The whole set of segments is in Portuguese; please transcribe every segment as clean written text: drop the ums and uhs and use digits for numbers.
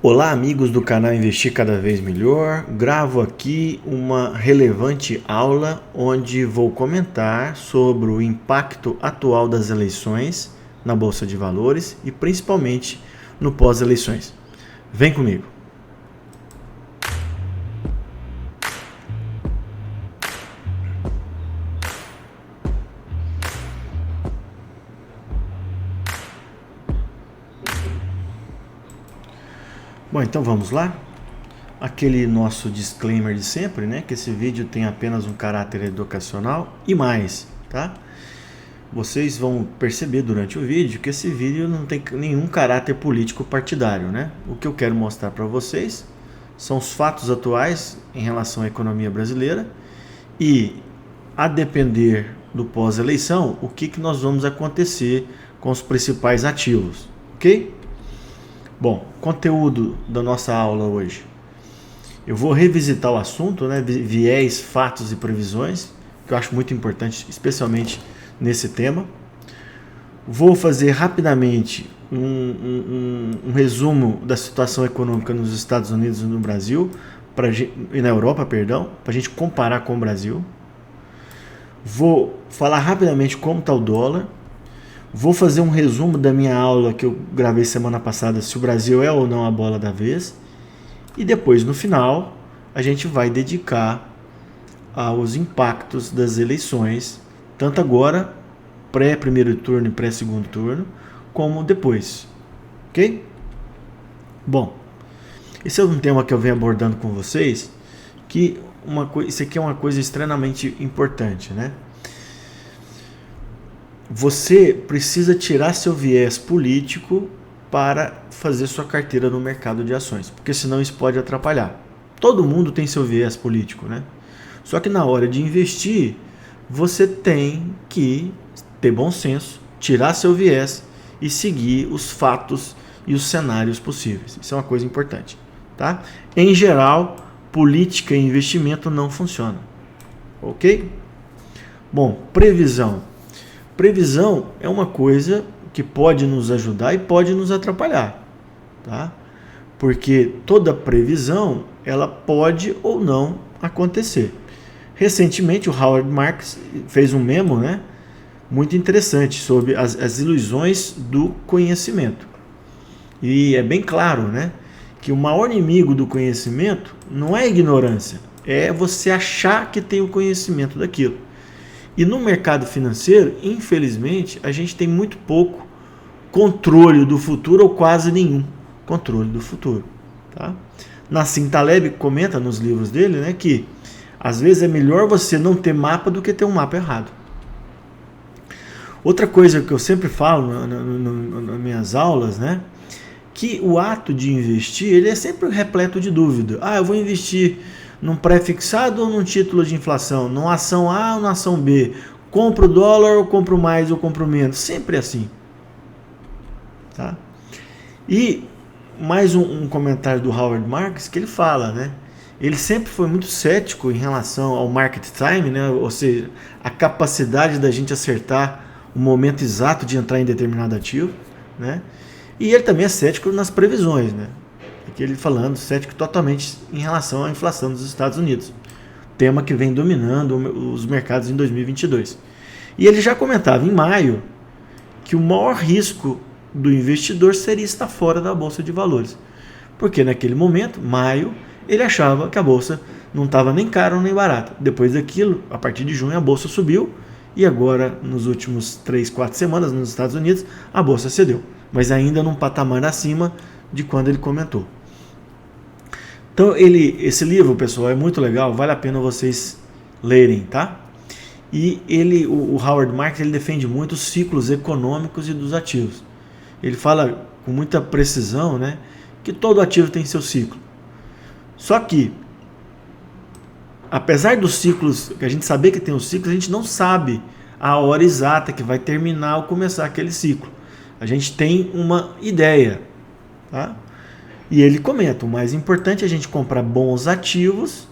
Olá, amigos do canal Investir Cada Vez Melhor. Gravo aqui uma relevante aula onde vou comentar sobre o impacto atual das eleições na Bolsa de Valores e principalmente no pós-eleições. Vem comigo. Bom, então vamos lá. Aquele nosso disclaimer de sempre, né? Que esse vídeo tem apenas um caráter educacional e mais, tá? Vocês vão perceber durante o vídeo que esse vídeo não tem nenhum caráter político partidário, né? O que eu quero mostrar para vocês são os fatos atuais em relação à economia brasileira e, a depender do pós-eleição, o que nós vamos acontecer com os principais ativos, ok? Bom, conteúdo da nossa aula hoje. Eu vou revisitar o assunto, né? Viés, fatos e previsões, que eu acho muito importante, especialmente nesse tema. Vou fazer rapidamente um resumo da situação econômica nos Estados Unidos e no Brasil, e na Europa, perdão, para a gente comparar com o Brasil. Vou falar rapidamente como está o dólar. Vou fazer um resumo da minha aula que eu gravei semana passada, se o Brasil é ou não a bola da vez. E depois, no final, a gente vai dedicar aos impactos das eleições, tanto agora, pré-primeiro turno e pré-segundo turno, como depois. Ok? Bom, esse é um tema que eu venho abordando com vocês, que isso aqui é uma coisa extremamente importante, né? Você precisa tirar seu viés político para fazer sua carteira no mercado de ações, porque senão isso pode atrapalhar. Todo mundo tem seu viés político, né? Só que na hora de investir, você tem que ter bom senso, tirar seu viés e seguir os fatos e os cenários possíveis. Isso é uma coisa importante, tá? Em geral, política e investimento não funcionam, ok? Bom, previsão. Previsão é uma coisa que pode nos ajudar e pode nos atrapalhar, tá? Porque toda previsão, ela pode ou não acontecer. Recentemente, o Howard Marks fez um memo, né, muito interessante sobre as ilusões do conhecimento. E é bem claro, né, que o maior inimigo do conhecimento não é a ignorância, é você achar que tem o conhecimento daquilo. E no mercado financeiro, infelizmente, a gente tem muito pouco controle do futuro, ou quase nenhum controle do futuro, tá? Nassim Taleb comenta nos livros dele, né, que às vezes é melhor você não ter mapa do que ter um mapa errado. Outra coisa que eu sempre falo nas minhas aulas, né, que o ato de investir, ele é sempre repleto de dúvida. Eu vou investir num pré-fixado ou num título de inflação, numa ação A ou na ação B, compro dólar ou compro mais ou compro menos, sempre assim, tá? E mais um comentário do Howard Marks que ele fala, né? Ele sempre foi muito cético em relação ao market time, né? Ou seja, a capacidade da gente acertar o momento exato de entrar em determinado ativo, né? E ele também é cético nas previsões, né? Aqui ele falando cético totalmente em relação à inflação dos Estados Unidos, tema que vem dominando os mercados em 2022. E ele já comentava em maio que o maior risco do investidor seria estar fora da Bolsa de Valores, porque naquele momento, maio, ele achava que a Bolsa não estava nem cara nem barata. Depois daquilo, a partir de junho, a Bolsa subiu e agora, nos últimos 3-4 semanas nos Estados Unidos, a Bolsa cedeu, mas ainda num patamar acima de quando ele comentou. Então, esse livro, pessoal, é muito legal, vale a pena vocês lerem, tá? E o Howard Marks, ele defende muito os ciclos econômicos e dos ativos. Ele fala com muita precisão, né, que todo ativo tem seu ciclo. Só que, apesar dos ciclos, que a gente saber que tem os ciclos, a gente não sabe a hora exata que vai terminar ou começar aquele ciclo. A gente tem uma ideia, tá? E ele comenta, o mais importante é a gente comprar bons ativos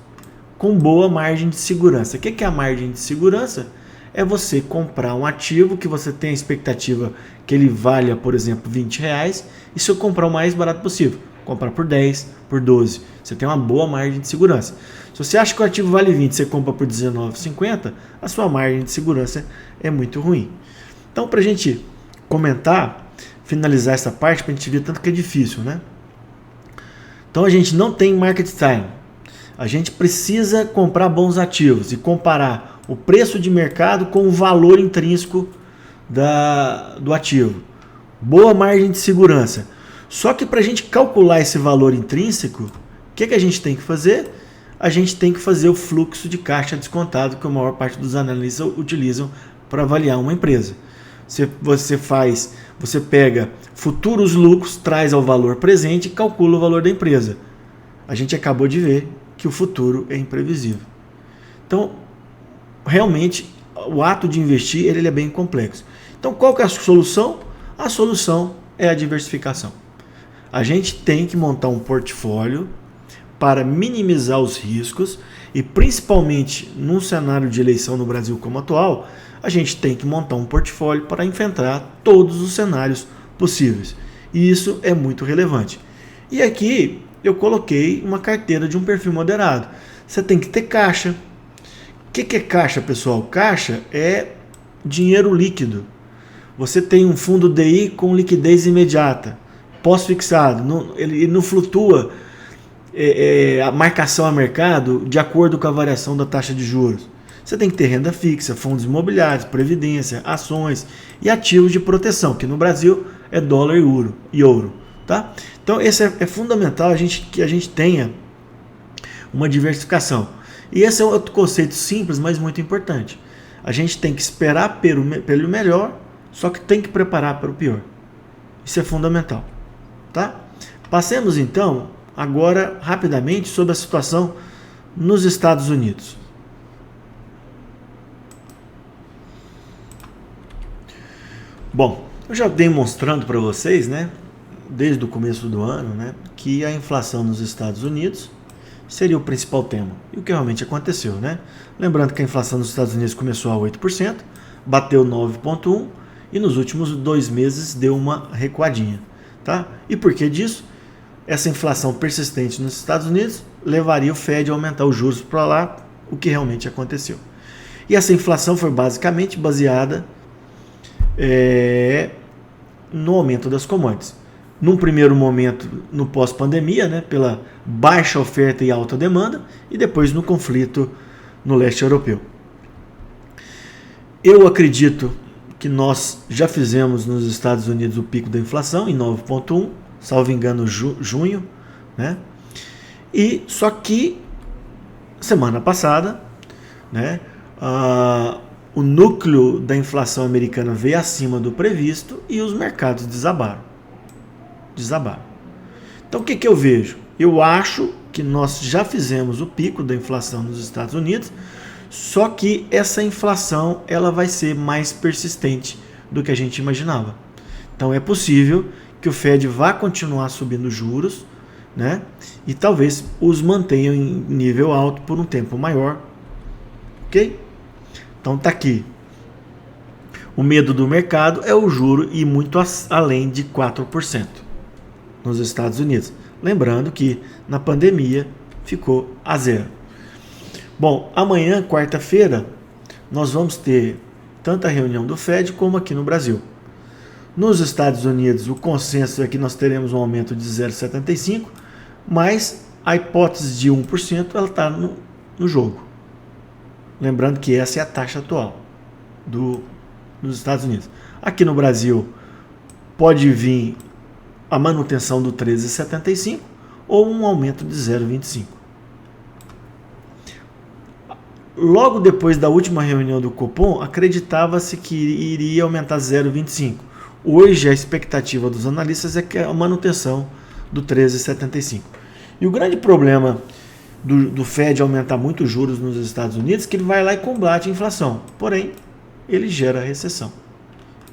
com boa margem de segurança. O que é a margem de segurança? É você comprar um ativo que você tem a expectativa que ele valha, por exemplo, R$20, e se eu comprar o mais barato possível, comprar por 10, por 12. Você tem uma boa margem de segurança. Se você acha que o ativo vale 20, você compra por 19,50, a sua margem de segurança é muito ruim. Então, para a gente comentar, finalizar essa parte, para a gente ver tanto que é difícil, né? Então, a gente não tem market time. A gente precisa comprar bons ativos e comparar o preço de mercado com o valor intrínseco do ativo. Boa margem de segurança. Só que para a gente calcular esse valor intrínseco, o que a gente tem que fazer? A gente tem que fazer o fluxo de caixa descontado que a maior parte dos analistas utilizam para avaliar uma empresa. Você pega futuros lucros, traz ao valor presente e calcula o valor da empresa. A gente acabou de ver que o futuro é imprevisível. Então, realmente, o ato de investir ele é bem complexo. Então, qual que é a solução? A solução é a diversificação. A gente tem que montar um portfólio para minimizar os riscos e, principalmente num cenário de eleição no Brasil como atual, a gente tem que montar um portfólio para enfrentar todos os cenários possíveis. E isso é muito relevante. E aqui eu coloquei uma carteira de um perfil moderado. Você tem que ter caixa. O que é caixa, pessoal? Caixa é dinheiro líquido. Você tem um fundo DI com liquidez imediata, pós-fixado, ele não flutua a marcação a mercado de acordo com a variação da taxa de juros. Você tem que ter renda fixa, fundos imobiliários, previdência, ações e ativos de proteção, que no Brasil é dólar e ouro. Tá? Então, esse é fundamental que a gente tenha uma diversificação. E esse é outro conceito simples, mas muito importante. A gente tem que esperar pelo melhor, só que tem que preparar para o pior. Isso é fundamental. Tá? Passemos então agora rapidamente sobre a situação nos Estados Unidos. Bom, eu já venho mostrando para vocês, né, desde o começo do ano, né, que a inflação nos Estados Unidos seria o principal tema. E o que realmente aconteceu, né? Lembrando que a inflação nos Estados Unidos começou a 8%, bateu 9,1% e nos últimos 2 meses deu uma recuadinha. Tá? E por que disso? Essa inflação persistente nos Estados Unidos levaria o Fed a aumentar os juros para lá, o que realmente aconteceu. E essa inflação foi basicamente baseada no aumento das commodities. Num primeiro momento, no pós-pandemia, né, pela baixa oferta e alta demanda, e depois no conflito no leste europeu. Eu acredito que nós já fizemos nos Estados Unidos o pico da inflação em 9,1%, salvo engano, junho, né? E só que semana passada, né, o núcleo da inflação americana veio acima do previsto e os mercados desabaram. Então o que eu vejo? Eu acho que nós já fizemos o pico da inflação nos Estados Unidos, só que essa inflação ela vai ser mais persistente do que a gente imaginava. Então é possível que o Fed vá continuar subindo juros, né? E talvez os mantenham em nível alto por um tempo maior. Ok? Então tá aqui. O medo do mercado é o juro e muito além de 4% nos Estados Unidos. Lembrando que na pandemia ficou a zero. Bom, amanhã, quarta-feira, nós vamos ter tanto a reunião do Fed como aqui no Brasil. Nos Estados Unidos, o consenso é que nós teremos um aumento de 0,75%, mas a hipótese de 1% ela está no jogo. Lembrando que essa é a taxa atual dos Estados Unidos. Aqui no Brasil, pode vir a manutenção do 13,75% ou um aumento de 0,25%. Logo depois da última reunião do Copom, acreditava-se que iria aumentar 0,25%. Hoje, a expectativa dos analistas é que a manutenção do 13,75%. E o grande problema do Fed aumentar muito os juros nos Estados Unidos é que ele vai lá e combate a inflação. Porém, ele gera recessão.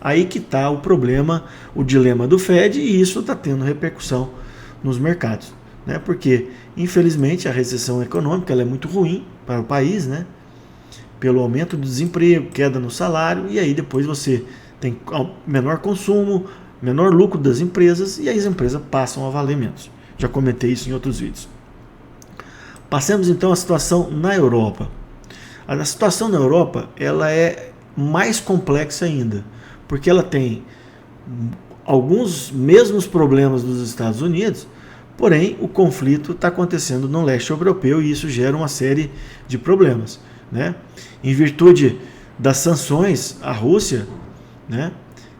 Aí que está o problema, o dilema do Fed, e isso está tendo repercussão nos mercados. Né? Porque, infelizmente, a recessão econômica ela é muito ruim para o país, né? Pelo aumento do desemprego, queda no salário, e aí depois você tem menor consumo, menor lucro das empresas, e aí as empresas passam a valer menos. Já comentei isso em outros vídeos. Passemos então à situação na Europa. A situação na Europa ela é mais complexa ainda, porque ela tem alguns mesmos problemas dos Estados Unidos, porém o conflito está acontecendo no leste europeu e isso gera uma série de problemas, né? Em virtude das sanções à Rússia, né,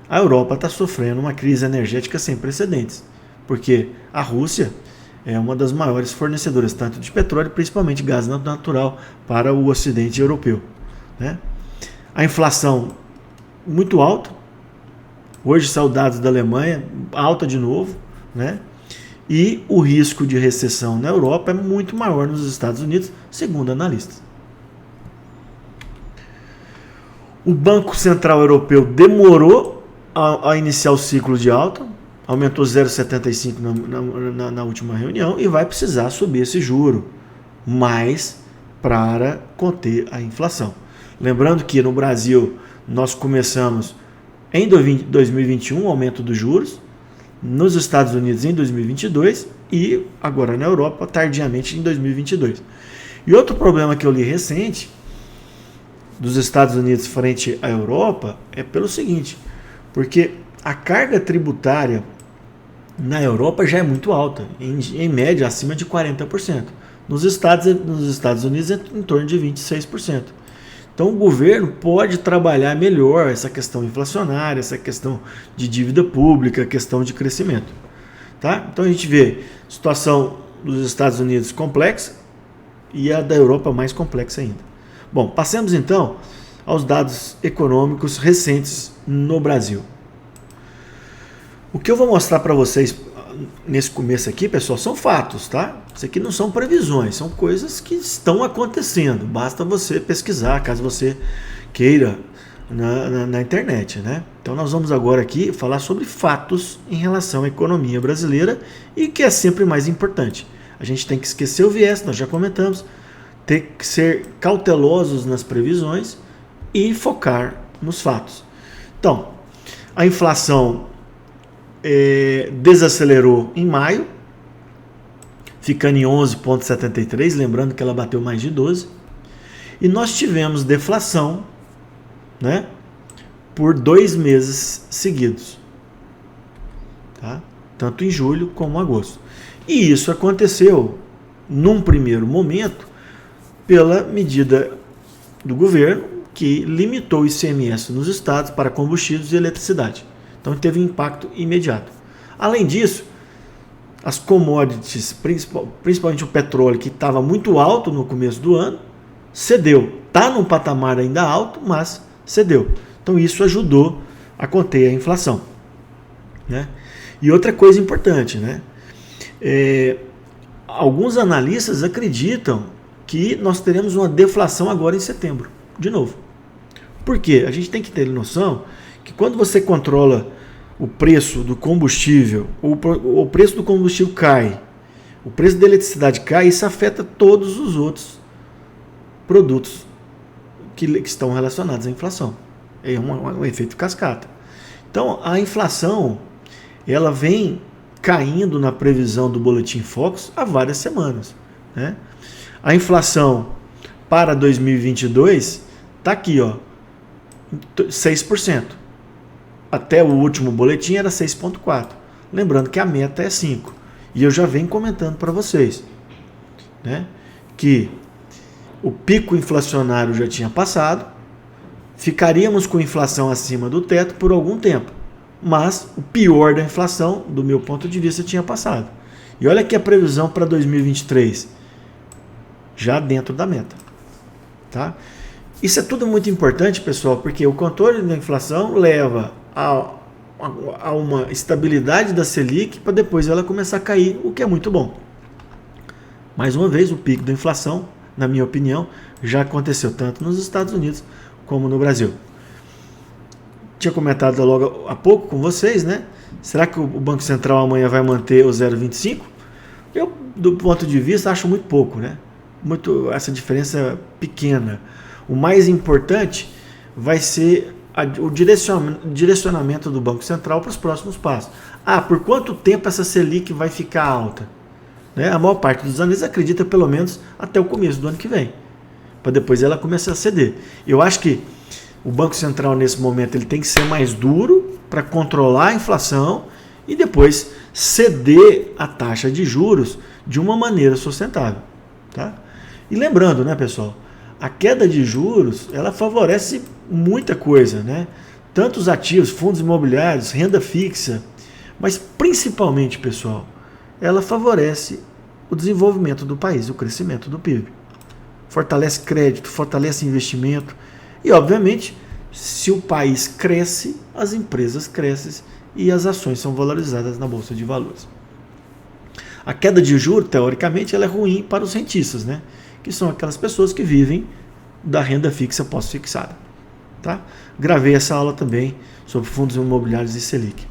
a Europa está sofrendo uma crise energética sem precedentes, porque a Rússia é uma das maiores fornecedoras tanto de petróleo, principalmente gás natural, para o ocidente europeu, né? A inflação muito alta, hoje saiu dados da Alemanha, alta de novo, né? E o risco de recessão na Europa é muito maior nos Estados Unidos, segundo analistas. O Banco Central Europeu demorou a iniciar o ciclo de alta, aumentou 0,75 na última reunião e vai precisar subir esse juro mais para conter a inflação. Lembrando que no Brasil nós começamos em 2021 o aumento dos juros, nos Estados Unidos em 2022 e agora na Europa tardiamente em 2022. E outro problema que eu li recente dos Estados Unidos frente à Europa é pelo seguinte, porque a carga tributária na Europa já é muito alta, em média acima de 40%. Nos Estados Unidos é em torno de 26%. Então o governo pode trabalhar melhor essa questão inflacionária, essa questão de dívida pública, questão de crescimento. Tá? Então a gente vê a situação dos Estados Unidos complexa e a da Europa mais complexa ainda. Bom, passemos então aos dados econômicos recentes no Brasil. O que eu vou mostrar para vocês nesse começo aqui, pessoal, são fatos, tá? Isso aqui não são previsões, são coisas que estão acontecendo. Basta você pesquisar, caso você queira, na internet, né? Então nós vamos agora aqui falar sobre fatos em relação à economia brasileira e que é sempre mais importante. A gente tem que esquecer o viés, nós já comentamos, tem que ser cautelosos nas previsões e focar nos fatos. Então, a inflação desacelerou em maio, ficando em 11,73, lembrando que ela bateu mais de 12. E nós tivemos deflação, né, por 2 meses seguidos, tá? Tanto em julho como em agosto. E isso aconteceu, num primeiro momento, pela medida do governo que limitou o ICMS nos estados para combustíveis e eletricidade. Então teve um impacto imediato. Além disso, as commodities, principalmente o petróleo, que estava muito alto no começo do ano, cedeu. Está num patamar ainda alto, mas cedeu. Então isso ajudou a conter a inflação, né? E outra coisa importante, né? Alguns analistas acreditam que nós teremos uma deflação agora em setembro, de novo. Por quê? A gente tem que ter noção que quando você controla o preço do combustível, o preço do combustível cai, o preço da eletricidade cai, isso afeta todos os outros produtos que estão relacionados à inflação. É um efeito cascata. Então, a inflação, ela vem caindo na previsão do Boletim Focus há várias semanas, né? A inflação para 2022 está aqui, ó, 6%. Até o último boletim era 6,4%. Lembrando que a meta é 5%. E eu já venho comentando para vocês, né, que o pico inflacionário já tinha passado, ficaríamos com inflação acima do teto por algum tempo. Mas o pior da inflação, do meu ponto de vista, tinha passado. E olha aqui a previsão para 2023, já dentro da meta, tá? Isso é tudo muito importante, pessoal, porque o controle da inflação leva a uma estabilidade da Selic para depois ela começar a cair, o que é muito bom. Mais uma vez, o pico da inflação, na minha opinião, já aconteceu tanto nos Estados Unidos como no Brasil. Tinha comentado logo há pouco com vocês, né? Será que o Banco Central amanhã vai manter o 0,25? Eu, do ponto de vista, acho muito pouco, né? Essa diferença pequena. O mais importante vai ser o direcionamento do Banco Central para os próximos passos. Por quanto tempo essa Selic vai ficar alta? né? A maior parte dos analistas acredita pelo menos até o começo do ano que vem, para depois ela começar a ceder. Eu acho que o Banco Central nesse momento ele tem que ser mais duro para controlar a inflação e depois ceder a taxa de juros de uma maneira sustentável, tá? E lembrando, né, pessoal, a queda de juros ela favorece muita coisa, né? Tanto os ativos, fundos imobiliários, renda fixa, mas principalmente, pessoal, ela favorece o desenvolvimento do país, o crescimento do PIB. Fortalece crédito, fortalece investimento e, obviamente, se o país cresce, as empresas crescem e as ações são valorizadas na Bolsa de Valores. A queda de juros, teoricamente, ela é ruim para os rentistas, né? Que são aquelas pessoas que vivem da renda fixa pós-fixada. Tá? Gravei essa aula também sobre fundos imobiliários e Selic.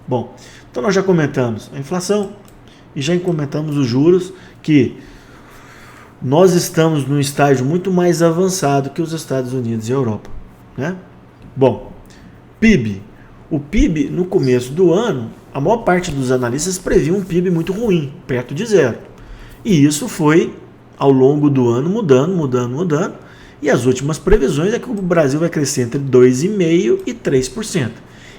Bom, então nós já comentamos a inflação e já comentamos os juros, que nós estamos num estágio muito mais avançado que os Estados Unidos e a Europa, né? Bom, PIB. O PIB, no começo do ano, a maior parte dos analistas previam um PIB muito ruim, perto de zero. E isso foi, ao longo do ano, mudando. E as últimas previsões é que o Brasil vai crescer entre 2,5% e 3%.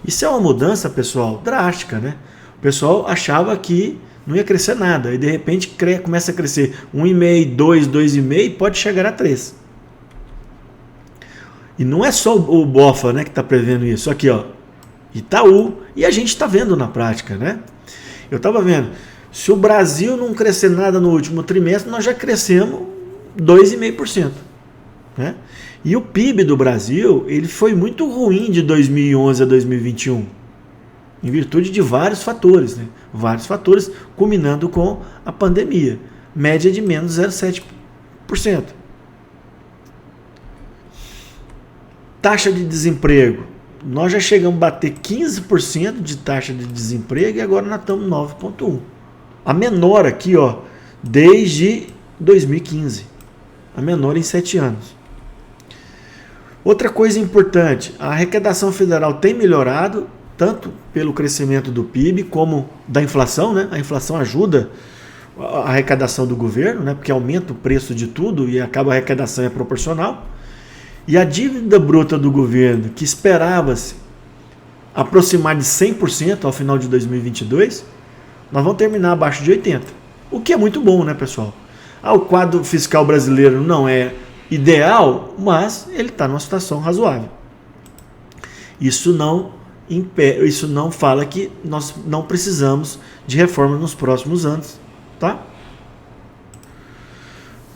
Isso é uma mudança, pessoal, drástica, né? O pessoal achava que não ia crescer nada. E, de repente, começa a crescer 1,5%, 2%, 2,5% pode chegar a 3%. E não é só o BOFA, né, que está prevendo isso. Aqui, ó, Itaú, e a gente está vendo na prática, né? Eu estava vendo, se o Brasil não crescer nada no último trimestre, nós já crescemos 2,5%, né? E o PIB do Brasil, ele foi muito ruim de 2011 a 2021, em virtude de vários fatores, né? Vários fatores, culminando com a pandemia, média de menos 0,7%. Taxa de desemprego. Nós já chegamos a bater 15% de taxa de desemprego e agora nós estamos 9,1%. A menor aqui, ó, desde 2015. A menor em 7 anos. Outra coisa importante, a arrecadação federal tem melhorado, tanto pelo crescimento do PIB como da inflação, né? A inflação ajuda a arrecadação do governo, né? Porque aumenta o preço de tudo e acaba a arrecadação é proporcional. E a dívida bruta do governo, que esperava-se aproximar de 100% ao final de 2022, nós vamos terminar abaixo de 80%. O que é muito bom, né, pessoal? O quadro fiscal brasileiro não é ideal, mas ele está numa situação razoável. Isso não fala que nós não precisamos de reforma nos próximos anos, tá?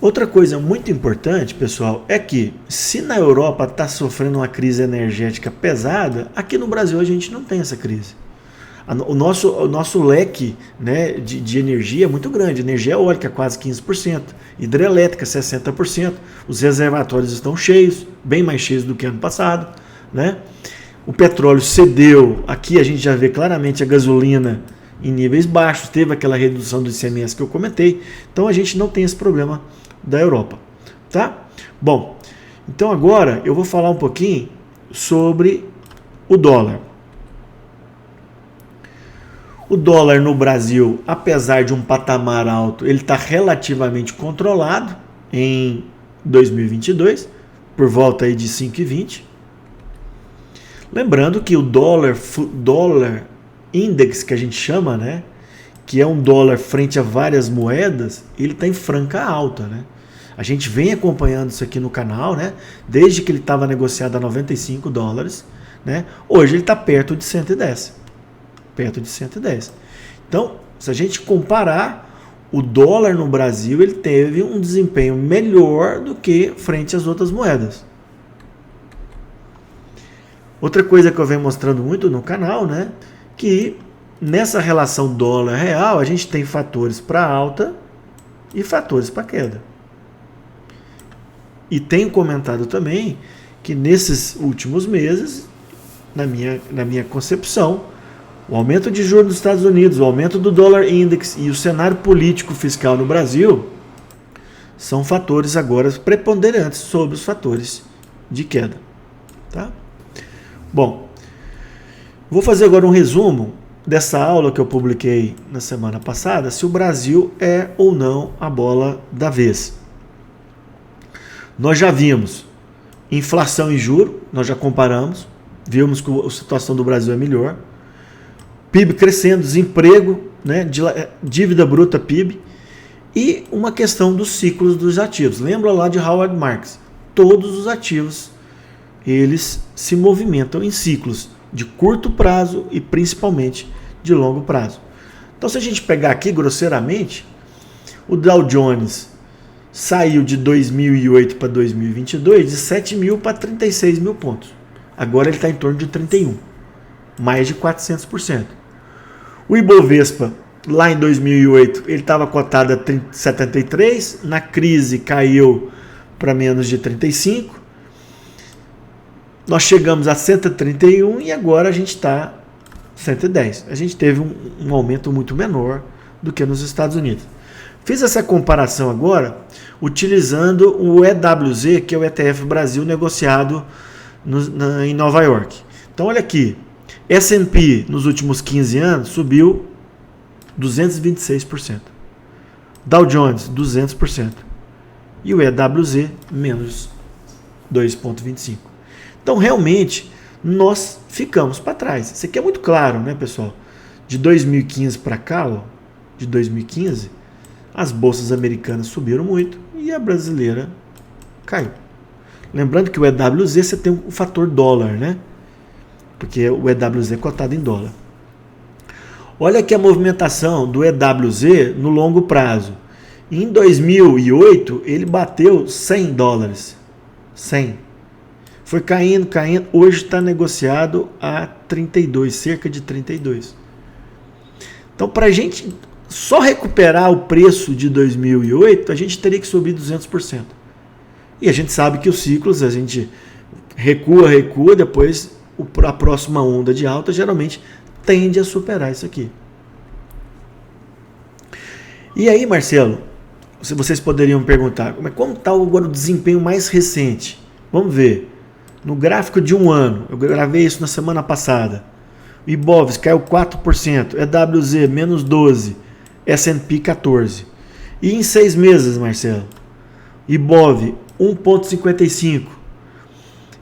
Outra coisa muito importante, pessoal, é que se na Europa está sofrendo uma crise energética pesada, aqui no Brasil a gente não tem essa crise. O nosso leque, né, de energia é muito grande. Energia eólica quase 15%, hidrelétrica 60%, os reservatórios estão cheios, bem mais cheios do que ano passado, né? O petróleo cedeu, aqui a gente já vê claramente a gasolina em níveis baixos, teve aquela redução do ICMS que eu comentei, então a gente não tem esse problema da Europa, tá? Bom, então agora eu vou falar um pouquinho sobre o dólar. O dólar no Brasil, apesar de um patamar alto, ele está relativamente controlado em 2022, por volta aí de 5,20. Lembrando que o dólar index, que a gente chama, né, que é um dólar frente a várias moedas, ele está em franca alta, né? A gente vem acompanhando isso aqui no canal, né? Desde que ele estava negociado a $95, né? Hoje ele está perto de 110. Perto de 110. Então, se a gente comparar, o dólar no Brasil, ele teve um desempenho melhor do que frente às outras moedas. Outra coisa que eu venho mostrando muito no canal, né? Que nessa relação dólar-real, a gente tem fatores para alta e fatores para queda. E tenho comentado também que nesses últimos meses, na minha concepção, o aumento de juros dos Estados Unidos, o aumento do dólar index e o cenário político fiscal no Brasil são fatores agora preponderantes sobre os fatores de queda. Tá? Bom, vou fazer agora um resumo dessa aula que eu publiquei na semana passada, se o Brasil é ou não a bola da vez. Nós já vimos inflação e juro, nós já comparamos, vimos que a situação do Brasil é melhor. PIB crescendo, desemprego, né, dívida bruta PIB e uma questão dos ciclos dos ativos. Lembra lá de Howard Marks? Todos os ativos, eles se movimentam em ciclos de curto prazo e principalmente de longo prazo. Então, se a gente pegar aqui grosseiramente, o Dow Jones saiu de 2008 para 2022 de 7 mil para 36 mil pontos. Agora ele está em torno de 31, mais de 400%. O Ibovespa, lá em 2008, ele estava cotado a 73, na crise caiu para menos de 35, nós chegamos a 131 e agora a gente está 110. A gente teve um aumento muito menor do que nos Estados Unidos. Fiz essa comparação agora utilizando o EWZ, que é o ETF Brasil negociado em Nova York. Então olha aqui, S&P nos últimos 15 anos subiu 226%. Dow Jones 200%. E o EWZ menos 2,25%. Então realmente nós ficamos para trás. Isso aqui é muito claro, né, pessoal? De 2015 para cá, ó, de 2015, as bolsas americanas subiram muito e a brasileira caiu. Lembrando que o EWZ você tem o fator dólar, né? Porque o EWZ é cotado em dólar. Olha aqui a movimentação do EWZ no longo prazo. Em 2008, ele bateu 100 dólares. 100. Foi caindo, caindo. Hoje está negociado a 32, cerca de 32. Então, para a gente só recuperar o preço de 2008, a gente teria que subir 200%. E a gente sabe que os ciclos, a gente recua, depois a próxima onda de alta geralmente tende a superar isso aqui. E aí, Marcelo, vocês poderiam perguntar, como está agora o desempenho mais recente? Vamos ver. No gráfico de um ano, eu gravei isso na semana passada. O Ibovespa caiu 4%, EWZ menos 12%, S&P 14%. E em 6 meses, Marcelo, Ibov 1,55%,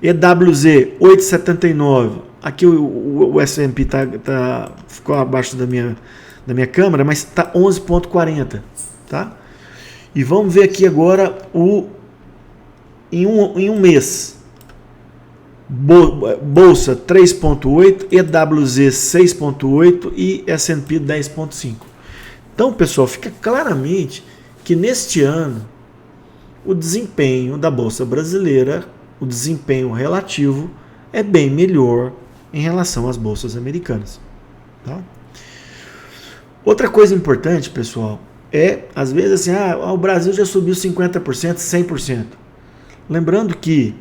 EWZ 8,79%. Aqui o S&P ficou abaixo da minha câmera, mas está 11,40%. Tá? E vamos ver aqui agora em um mês. Bolsa 3,8%, EWZ 6,8% e S&P 10,5%. Então, pessoal, fica claramente que neste ano o desempenho da Bolsa Brasileira, o desempenho relativo, é bem melhor em relação às bolsas americanas. Tá? Outra coisa importante, pessoal, é, às vezes, assim, o Brasil já subiu 50%, 100%. Lembrando que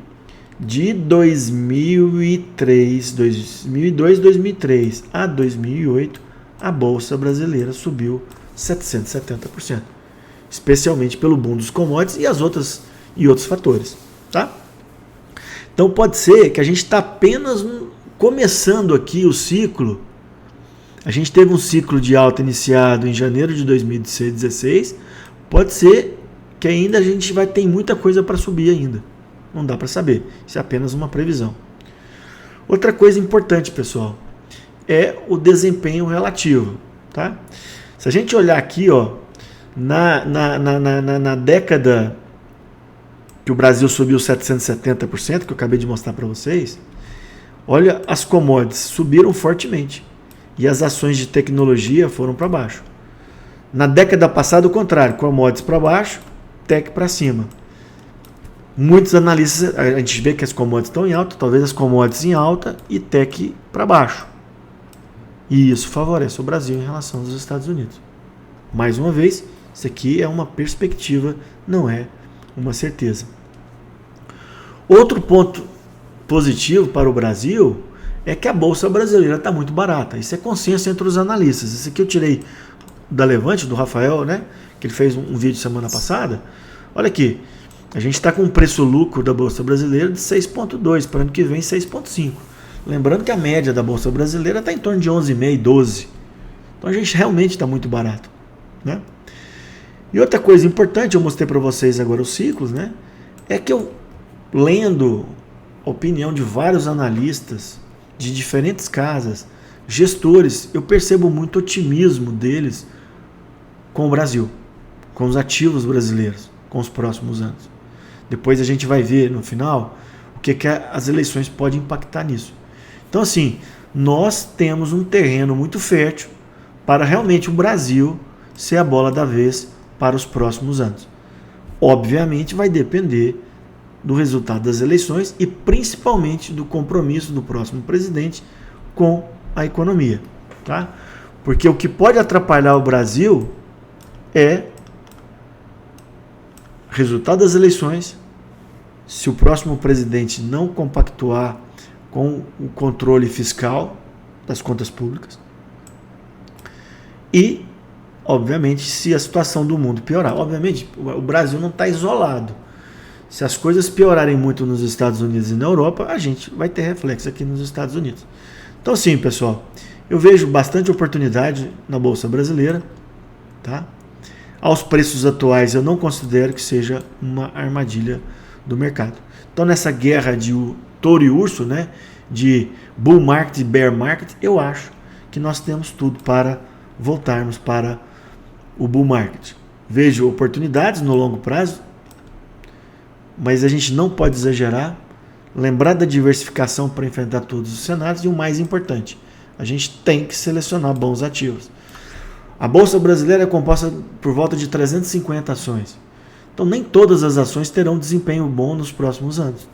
de 2002, 2003 a 2008, a Bolsa Brasileira subiu 770%. Especialmente pelo boom dos commodities e outros fatores. Tá? Então pode ser que a gente está apenas começando aqui o ciclo. A gente teve um ciclo de alta iniciado em janeiro de 2016. Pode ser que ainda a gente vai ter muita coisa para subir ainda. Não dá para saber. Isso é apenas uma previsão. Outra coisa importante, pessoal, é o desempenho relativo. Tá? Se a gente olhar aqui, ó, na década que o Brasil subiu 770%, que eu acabei de mostrar para vocês, olha, as commodities subiram fortemente e as ações de tecnologia foram para baixo. Na década passada, o contrário, commodities para baixo, tech para cima. Muitos analistas, a gente vê que as commodities estão em alta, talvez as commodities em alta e tech para baixo. E isso favorece o Brasil em relação aos Estados Unidos. Mais uma vez, isso aqui é uma perspectiva, não é uma certeza. Outro ponto positivo para o Brasil é que a Bolsa Brasileira está muito barata. Isso é consenso entre os analistas. Isso aqui eu tirei da Levante, do Rafael, né? Que ele fez um vídeo semana passada. Olha aqui, a gente está com um preço-lucro da Bolsa Brasileira de 6,2, para ano que vem 6,5. Lembrando que a média da Bolsa Brasileira está em torno de 11,5, 12. Então a gente realmente está muito barato, né? E outra coisa importante, eu mostrei para vocês agora os ciclos, né? É que eu, lendo a opinião de vários analistas de diferentes casas, gestores, eu percebo muito otimismo deles com o Brasil, com os ativos brasileiros, com os próximos anos. Depois a gente vai ver no final o que as eleições podem impactar nisso. Então, assim, nós temos um terreno muito fértil para realmente o Brasil ser a bola da vez para os próximos anos. Obviamente vai depender do resultado das eleições e principalmente do compromisso do próximo presidente com a economia, tá? Porque o que pode atrapalhar o Brasil é resultado das eleições, se o próximo presidente não compactuar com o controle fiscal das contas públicas e, obviamente, se a situação do mundo piorar. Obviamente, o Brasil não está isolado. Se as coisas piorarem muito nos Estados Unidos e na Europa, a gente vai ter reflexo aqui nos Estados Unidos. Então, sim, pessoal, eu vejo bastante oportunidade na Bolsa Brasileira, tá? Aos preços atuais, eu não considero que seja uma armadilha do mercado. Então, nessa guerra de touro e urso, né, de bull market e bear market, eu acho que nós temos tudo para voltarmos para o bull market. Vejo oportunidades no longo prazo, mas a gente não pode exagerar, lembrar da diversificação para enfrentar todos os cenários e o mais importante, a gente tem que selecionar bons ativos. A Bolsa Brasileira é composta por volta de 350 ações. Então nem todas as ações terão desempenho bom nos próximos anos.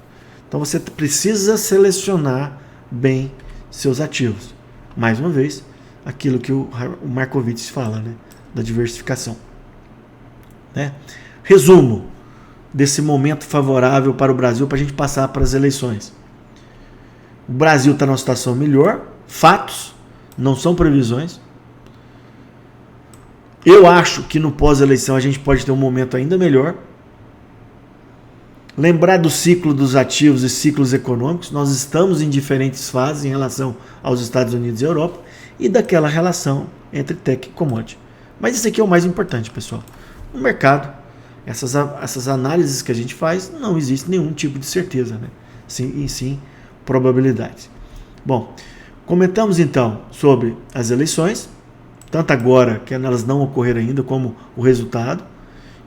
Então você precisa selecionar bem seus ativos. Mais uma vez, aquilo que o Markowitz fala, né, da diversificação. Né? Resumo desse momento favorável para o Brasil para a gente passar para as eleições. O Brasil está numa situação melhor, fatos, não são previsões. Eu acho que no pós-eleição a gente pode ter um momento ainda melhor. Lembrar do ciclo dos ativos e ciclos econômicos. Nós estamos em diferentes fases em relação aos Estados Unidos e Europa e daquela relação entre tech e commodity. Mas isso aqui é o mais importante, pessoal. No mercado, essas análises que a gente faz, não existe nenhum tipo de certeza, né? Sim, probabilidades. Bom, comentamos então sobre as eleições, tanto agora que elas não ocorreram ainda, como o resultado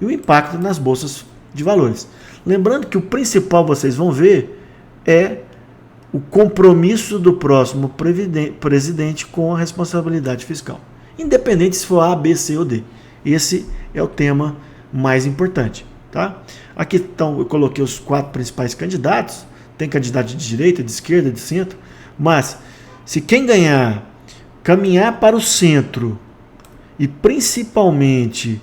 e o impacto nas bolsas de valores. Lembrando que o principal, vocês vão ver, é o compromisso do próximo presidente com a responsabilidade fiscal. Independente se for A, B, C ou D. Esse é o tema mais importante. Tá? Aqui então, eu coloquei os 4 principais candidatos. Tem candidato de direita, de esquerda, de centro. Mas, se quem ganhar, caminhar para o centro e principalmente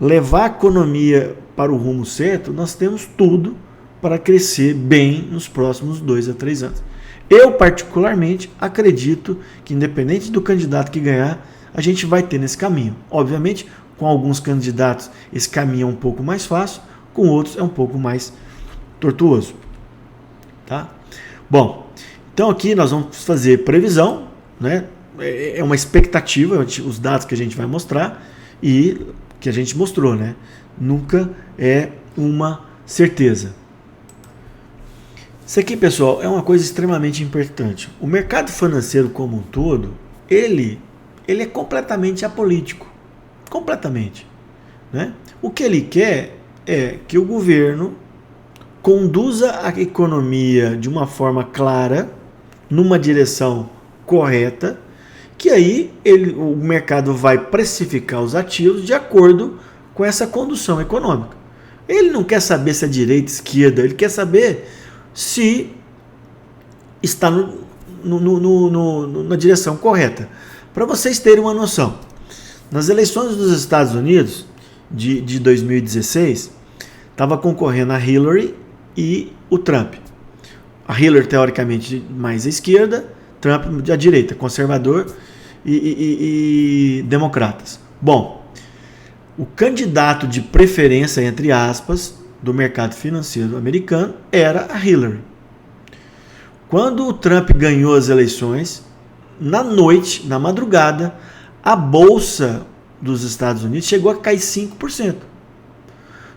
levar a economia para o rumo certo, nós temos tudo para crescer bem nos próximos 2 a 3 anos. Eu, particularmente, acredito que, independente do candidato que ganhar, a gente vai ter nesse caminho. Obviamente, com alguns candidatos, esse caminho é um pouco mais fácil, com outros é um pouco mais tortuoso. Tá? Bom, então aqui nós vamos fazer previsão, né? É uma expectativa, os dados que a gente vai mostrar e que a gente mostrou, né? Nunca é uma certeza. Isso aqui, pessoal, é uma coisa extremamente importante. O mercado financeiro como um todo, ele é completamente apolítico. Completamente. Né? O que ele quer é que o governo conduza a economia de uma forma clara, numa direção correta, que aí o mercado vai precificar os ativos de acordo com essa condução econômica. Ele não quer saber se é direita, esquerda, ele quer saber se está na direção correta. Para vocês terem uma noção, nas eleições dos Estados Unidos de 2016, estava concorrendo a Hillary e o Trump. A Hillary, teoricamente, mais à esquerda, Trump à direita, conservador e democratas. Bom, o candidato de preferência, entre aspas, do mercado financeiro americano era a Hillary. Quando o Trump ganhou as eleições, na noite, na madrugada, a bolsa dos Estados Unidos chegou a cair 5%.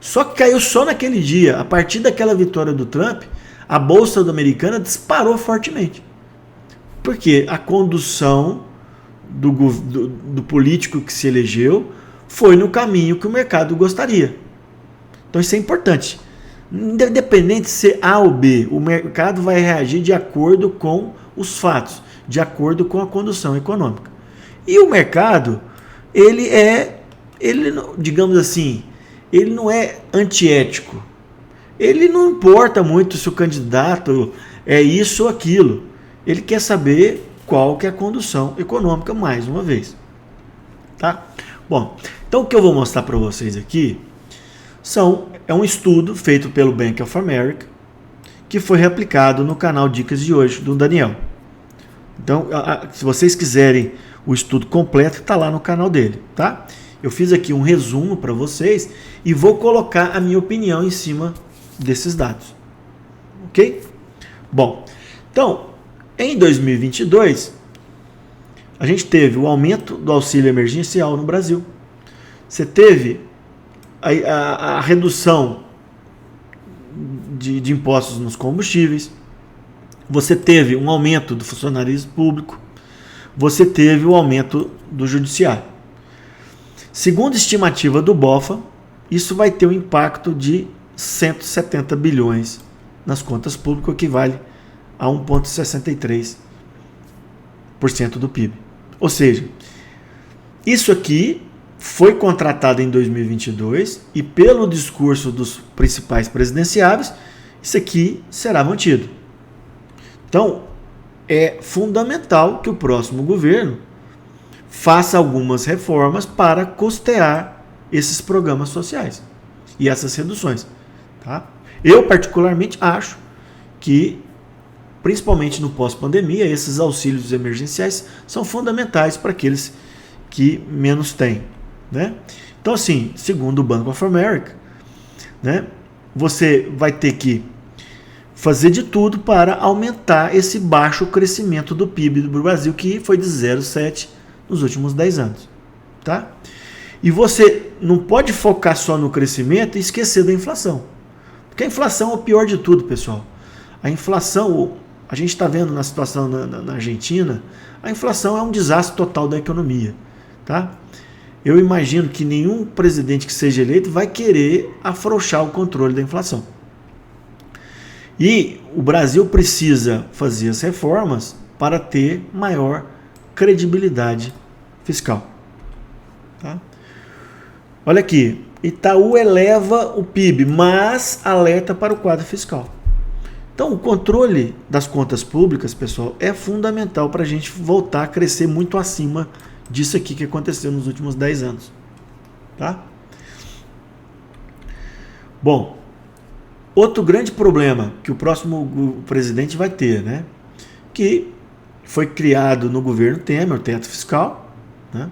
Só que caiu só naquele dia. A partir daquela vitória do Trump, a bolsa americana disparou fortemente. Porque a condução do político que se elegeu foi no caminho que o mercado gostaria. Então isso é importante. Independente de ser A ou B, o mercado vai reagir de acordo com os fatos, de acordo com a condução econômica. E o mercado, digamos assim, ele não é antiético. Ele não importa muito se o candidato é isso ou aquilo. Ele quer saber qual que é a condução econômica, mais uma vez. Tá? Bom, então o que eu vou mostrar para vocês aqui é um estudo feito pelo Bank of America, que foi replicado no canal Dicas de hoje, do Daniel. Então, se vocês quiserem o estudo completo, está lá no canal dele, tá? Eu fiz aqui um resumo para vocês e vou colocar a minha opinião em cima desses dados. Ok? Bom, então, em 2022, a gente teve o aumento do auxílio emergencial no Brasil. Você teve a redução de impostos nos combustíveis. Você teve um aumento do funcionalismo público. Você teve o aumento do judiciário. Segundo a estimativa do BOFA, isso vai ter um impacto de 170 bilhões nas contas públicas, o que equivale a 1,63% do PIB. Ou seja, isso aqui foi contratado em 2022 e pelo discurso dos principais presidenciáveis, isso aqui será mantido. Então, é fundamental que o próximo governo faça algumas reformas para custear esses programas sociais e essas reduções. Tá? Eu, particularmente, acho que, principalmente no pós-pandemia, esses auxílios emergenciais são fundamentais para aqueles que menos têm. Né? Então, assim, segundo o Bank of America, né, você vai ter que fazer de tudo para aumentar esse baixo crescimento do PIB do Brasil, que foi de 0,7% nos últimos 10 anos. Tá? E você não pode focar só no crescimento e esquecer da inflação. Porque a inflação é o pior de tudo, pessoal. A inflação, a gente está vendo na situação na Argentina, a inflação é um desastre total da economia. Tá? Eu imagino que nenhum presidente que seja eleito vai querer afrouxar o controle da inflação. E o Brasil precisa fazer as reformas para ter maior credibilidade fiscal. Tá? Olha aqui, Itaú eleva o PIB, mas alerta para o quadro fiscal. Então, o controle das contas públicas, pessoal, é fundamental para a gente voltar a crescer muito acima disso aqui que aconteceu nos últimos 10 anos. Tá? Bom, outro grande problema que o próximo presidente vai ter, né, que foi criado no governo Temer, o teto fiscal, né,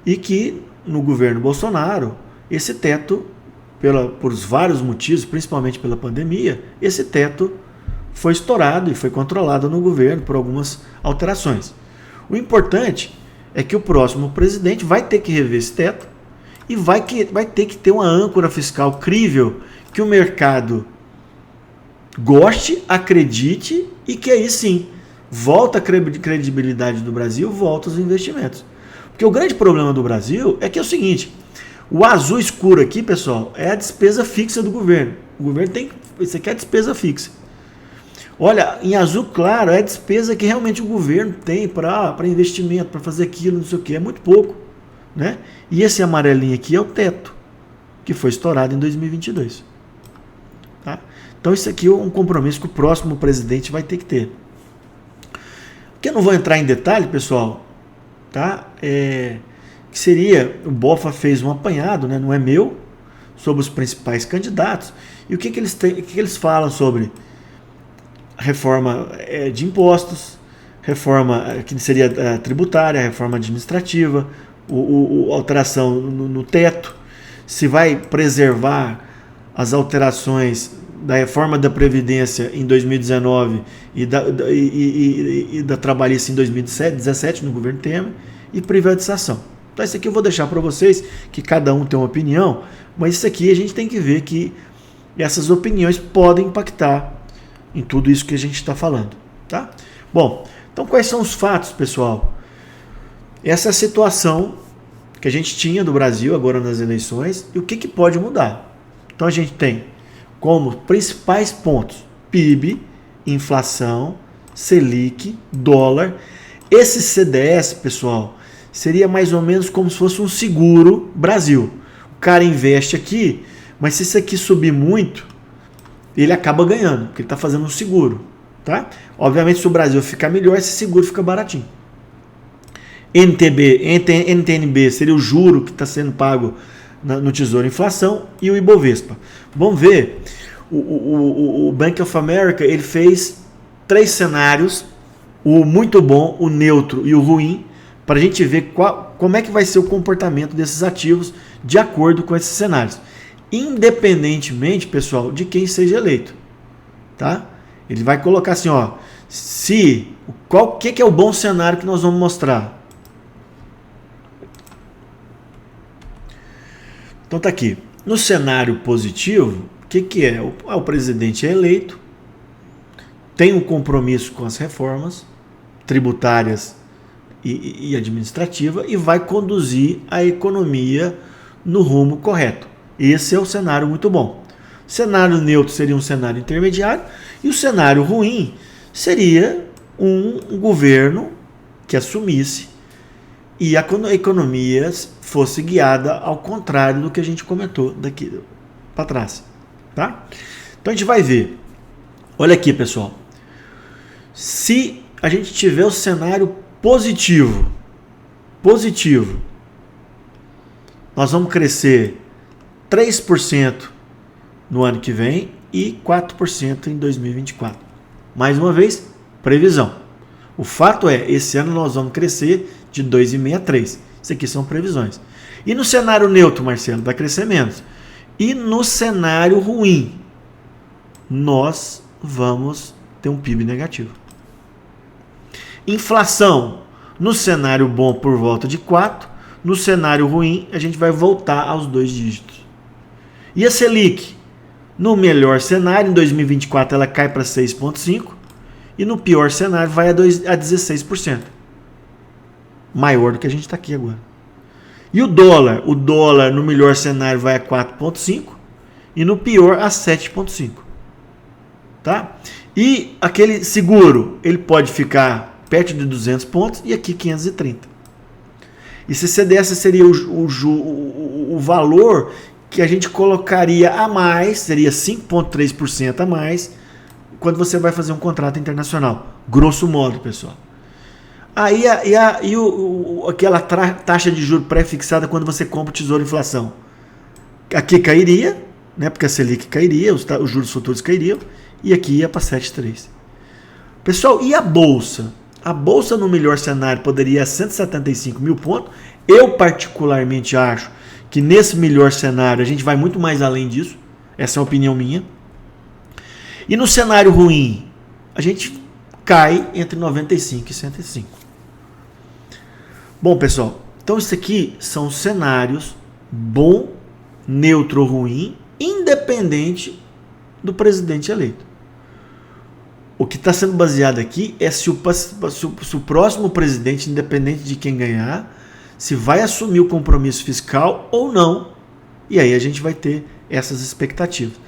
e que no governo Bolsonaro, esse teto, por vários motivos, principalmente pela pandemia, esse teto foi estourado e foi controlado no governo por algumas alterações. O importante é que o próximo presidente vai ter que rever esse teto e vai ter que ter uma âncora fiscal crível que o mercado goste, acredite e que aí sim volta a credibilidade do Brasil, volta os investimentos. Porque o grande problema do Brasil é que é o seguinte, o azul escuro aqui, pessoal, é a despesa fixa do governo. O governo tem, isso aqui é a despesa fixa. Olha, em azul claro é a despesa que realmente o governo tem para investimento, para fazer aquilo, não sei o que, é muito pouco. Né? E esse amarelinho aqui é o teto, que foi estourado em 2022. Tá? Então isso aqui é um compromisso que o próximo presidente vai ter que ter. Que eu não vou entrar em detalhe, pessoal, tá? Que seria, o BOFA fez um apanhado, né? Não é meu, sobre os principais candidatos. E o que eles falam sobre reforma de impostos, reforma que seria tributária, reforma administrativa, alteração no teto, se vai preservar as alterações da reforma da Previdência em 2019 e da trabalhista em 2017 no governo Temer, e privatização. Então isso aqui eu vou deixar para vocês, que cada um tem uma opinião, mas isso aqui a gente tem que ver que essas opiniões podem impactar em tudo isso que a gente está falando. Tá? Bom, então quais são os fatos, pessoal? Essa é a situação que a gente tinha do Brasil agora nas eleições e o que pode mudar. Então a gente tem como principais pontos PIB, inflação, Selic, dólar. Esse CDS, pessoal, seria mais ou menos como se fosse um seguro Brasil. O cara investe aqui, mas se isso aqui subir muito, ele acaba ganhando, porque ele está fazendo um seguro. Tá? Obviamente, se o Brasil ficar melhor, esse seguro fica baratinho. NTNB seria o juro que está sendo pago no Tesouro Inflação, e o Ibovespa. Vamos ver, o Bank of America ele fez 3 cenários, o muito bom, o neutro e o ruim, para a gente ver como é que vai ser o comportamento desses ativos de acordo com esses cenários, independentemente, pessoal, de quem seja eleito. Tá? Ele vai colocar assim, ó, que é o bom cenário que nós vamos mostrar. Então tá aqui. No cenário positivo, o que é? O presidente é eleito, tem um compromisso com as reformas tributárias e administrativa e vai conduzir a economia no rumo correto. Esse é o cenário muito bom. O cenário neutro seria um cenário intermediário e o cenário ruim seria um governo que assumisse e a economia fosse guiada ao contrário do que a gente comentou daqui para trás. Tá? Então a gente vai ver. Olha aqui, pessoal. Se a gente tiver o cenário positivo, nós vamos crescer 3% no ano que vem e 4% em 2024. Mais uma vez, previsão. O fato é, esse ano nós vamos crescer de 2,5% a 3%. Isso aqui são previsões. E no cenário neutro, Marcelo, vai crescer menos. E no cenário ruim, nós vamos ter um PIB negativo. Inflação, no cenário bom por volta de 4%, no cenário ruim a gente vai voltar aos 2 dígitos. E a Selic, no melhor cenário, em 2024 ela cai para 6,5% e no pior cenário vai a 16%. Maior do que a gente está aqui agora. E o dólar no melhor cenário vai a 4,5% e no pior a 7,5%. Tá? E aquele seguro, ele pode ficar perto de 200 pontos e aqui 530. E se CDS seria o valor que a gente colocaria a mais, seria 5,3% a mais, quando você vai fazer um contrato internacional. Grosso modo, pessoal. Aí aquela taxa de juros pré-fixada quando você compra o Tesouro Inflação. Aqui cairia, né, porque a Selic cairia, os juros futuros cairiam, e aqui ia para 7,3%. Pessoal, e a Bolsa? A Bolsa no melhor cenário poderia ir a 175 mil pontos. Eu particularmente acho que nesse melhor cenário a gente vai muito mais além disso. Essa é a opinião minha. E no cenário ruim, a gente cai entre 95 e 105. Bom, pessoal, então isso aqui são cenários bom, neutro ou ruim, independente do presidente eleito. O que está sendo baseado aqui é se o próximo presidente, independente de quem ganhar, se vai assumir o compromisso fiscal ou não. E aí a gente vai ter essas expectativas.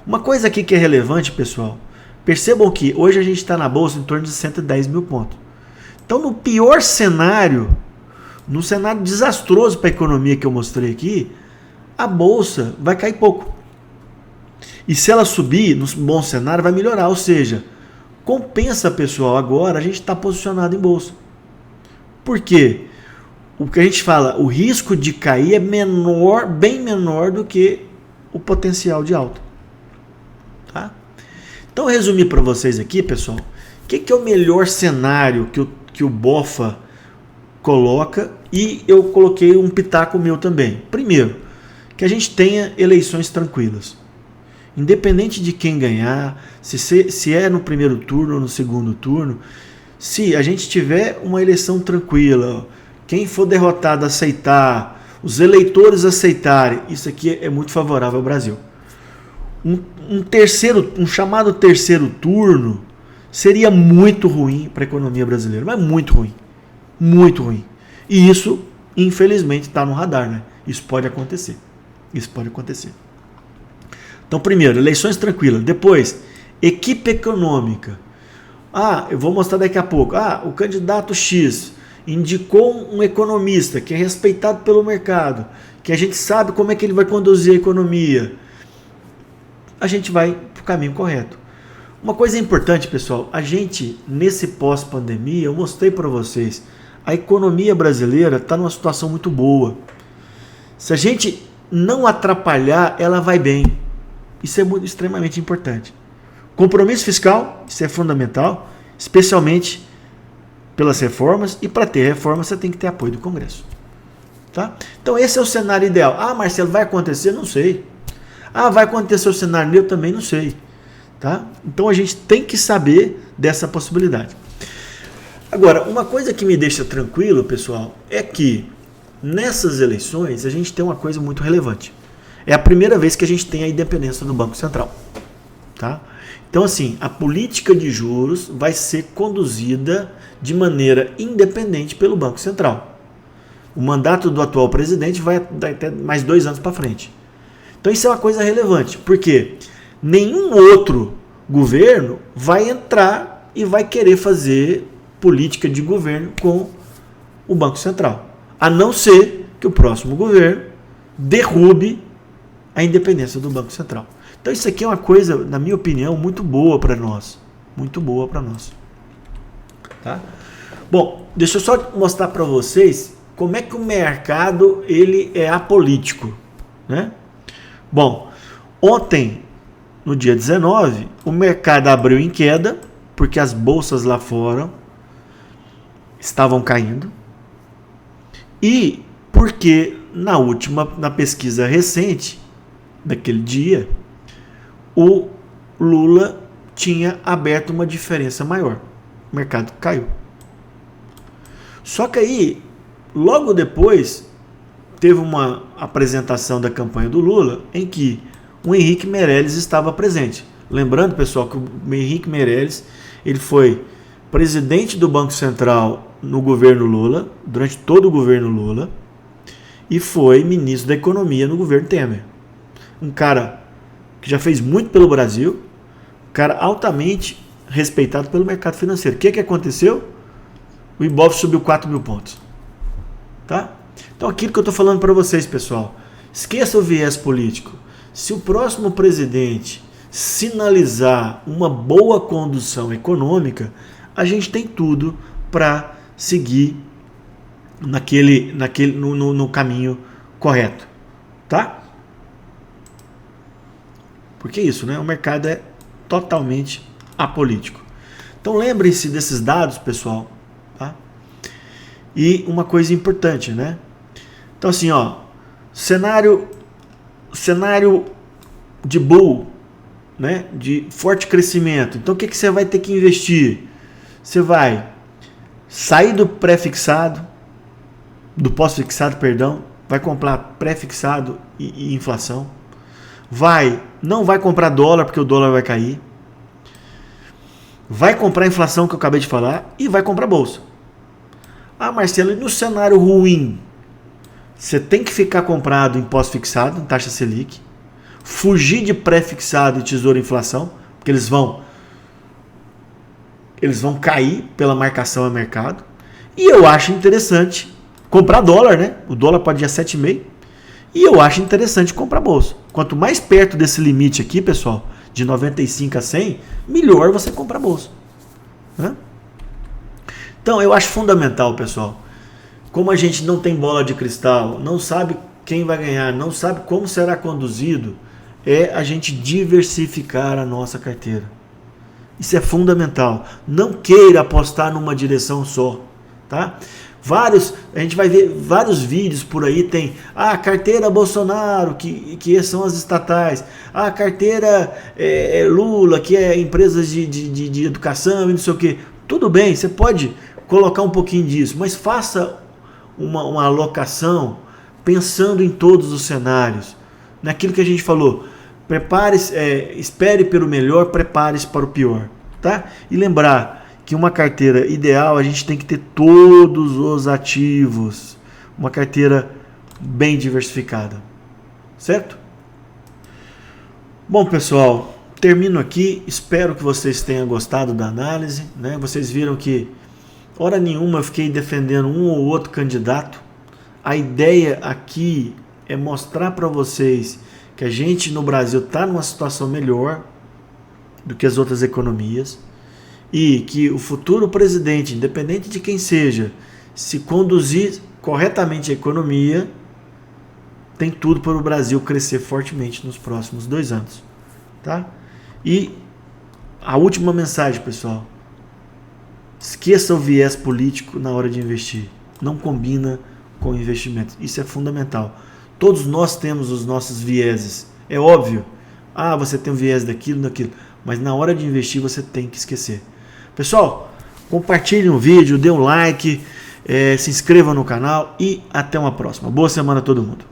Uma coisa aqui que é relevante, pessoal, percebam que hoje a gente está na Bolsa em torno de 110 mil pontos. Então, no pior cenário, no cenário desastroso para a economia que eu mostrei aqui, a Bolsa vai cair pouco. E se ela subir, no bom cenário, vai melhorar. Ou seja, compensa, pessoal, agora a gente está posicionado em Bolsa. Por quê? O que a gente fala, o risco de cair é menor, bem menor do que o potencial de alta. Tá? Então, eu resumi para vocês aqui, pessoal, o que é o melhor cenário que o BOFA coloca, e eu coloquei um pitaco meu também. Primeiro, que a gente tenha eleições tranquilas. Independente de quem ganhar, se é no primeiro turno ou no segundo turno, se a gente tiver uma eleição tranquila, quem for derrotado aceitar, os eleitores aceitarem, isso aqui é muito favorável ao Brasil. Um chamado terceiro turno seria muito ruim para a economia brasileira, mas muito ruim. Muito ruim. E isso, infelizmente, está no radar, né? Isso pode acontecer. Isso pode acontecer. Então, primeiro, eleições tranquilas. Depois, equipe econômica. Eu vou mostrar daqui a pouco. O candidato X indicou um economista que é respeitado pelo mercado, que a gente sabe como é que ele vai conduzir a economia. A gente vai para o caminho correto. Uma coisa importante, pessoal, a gente, nesse pós-pandemia, eu mostrei para vocês, a economia brasileira está numa situação muito boa. Se a gente não atrapalhar, ela vai bem. Isso é muito, extremamente importante. Compromisso fiscal, isso é fundamental, especialmente pelas reformas, e para ter reforma você tem que ter apoio do Congresso. Tá? Então esse é o cenário ideal. Marcelo, vai acontecer? Não sei. Vai acontecer o cenário? Eu também não sei. Tá? Então a gente tem que saber dessa possibilidade. Agora, uma coisa que me deixa tranquilo, pessoal, é que nessas eleições a gente tem uma coisa muito relevante. É a primeira vez que a gente tem a independência do Banco Central. Tá? Então, assim, a política de juros vai ser conduzida de maneira independente pelo Banco Central. O mandato do atual presidente vai até mais 2 anos para frente. Então, isso é uma coisa relevante, porque nenhum outro governo vai entrar e vai querer fazer política de governo com o Banco Central, a não ser que o próximo governo derrube a independência do Banco Central. Então isso aqui é uma coisa, na minha opinião, muito boa para nós. Muito boa para nós. Tá? Bom, deixa eu só mostrar para vocês como é que o mercado ele é apolítico. Né? Bom, ontem, no dia 19, o mercado abriu em queda, porque as bolsas lá fora estavam caindo. E porque na pesquisa recente, daquele dia, o Lula tinha aberto uma diferença maior. O mercado caiu. Só que aí, logo depois, teve uma apresentação da campanha do Lula em que o Henrique Meirelles estava presente. Lembrando, pessoal, que o Henrique Meirelles ele foi presidente do Banco Central no governo Lula, durante todo o governo Lula, e foi ministro da Economia no governo Temer. Um cara que já fez muito pelo Brasil, um cara altamente respeitado pelo mercado financeiro. O que aconteceu? O Ibov subiu 4 mil pontos. Tá? Então aquilo que eu estou falando para vocês, pessoal, esqueça o viés político. Se o próximo presidente sinalizar uma boa condução econômica, a gente tem tudo para seguir no caminho correto. Tá? Porque é isso, né? O mercado é totalmente apolítico. Então lembrem-se desses dados, pessoal. Tá? E uma coisa importante, né? Então assim, cenário de bull, né? De forte crescimento. Então o que você vai ter que investir? Você vai sair do pré-fixado, do pós-fixado, perdão, vai comprar pré-fixado e inflação. Não vai comprar dólar porque o dólar vai cair. Vai comprar a inflação que eu acabei de falar e vai comprar bolsa. Marcelo, e no cenário ruim? Você tem que ficar comprado em pós-fixado, em taxa Selic, fugir de pré-fixado e tesouro inflação, porque eles vão cair pela marcação a mercado. E eu acho interessante comprar dólar, né? O dólar pode ir a 7,5. E eu acho interessante comprar bolsa. Quanto mais perto desse limite aqui, pessoal, de 95 a 100, melhor você comprar bolsa. Né? Então, eu acho fundamental, pessoal. Como a gente não tem bola de cristal, não sabe quem vai ganhar, não sabe como será conduzido, é a gente diversificar a nossa carteira. Isso é fundamental. Não queira apostar numa direção só. Tá? A gente vai ver vários vídeos por aí, tem carteira Bolsonaro, que são as estatais, carteira Lula, que é empresas de educação e não sei o que. Tudo bem, você pode colocar um pouquinho disso, mas faça uma alocação pensando em todos os cenários, naquilo que a gente falou. Prepare-se, espere pelo melhor, prepare-se para o pior, tá? E lembrar que uma carteira ideal, a gente tem que ter todos os ativos, uma carteira bem diversificada, certo? Bom, pessoal, termino aqui, espero que vocês tenham gostado da análise, né? Vocês viram que hora nenhuma eu fiquei defendendo um ou outro candidato. A ideia aqui é mostrar para vocês que a gente no Brasil está numa situação melhor do que as outras economias e que o futuro presidente, independente de quem seja, se conduzir corretamente a economia, tem tudo para o Brasil crescer fortemente nos próximos 2 anos. Tá? E a última mensagem, pessoal: esqueça o viés político na hora de investir. Não combina com investimento. Isso é fundamental. Todos nós temos os nossos vieses. É óbvio. Você tem um viés daquilo. Mas na hora de investir você tem que esquecer. Pessoal, compartilhem o vídeo, dê um like, se inscreva no canal e até uma próxima. Boa semana a todo mundo.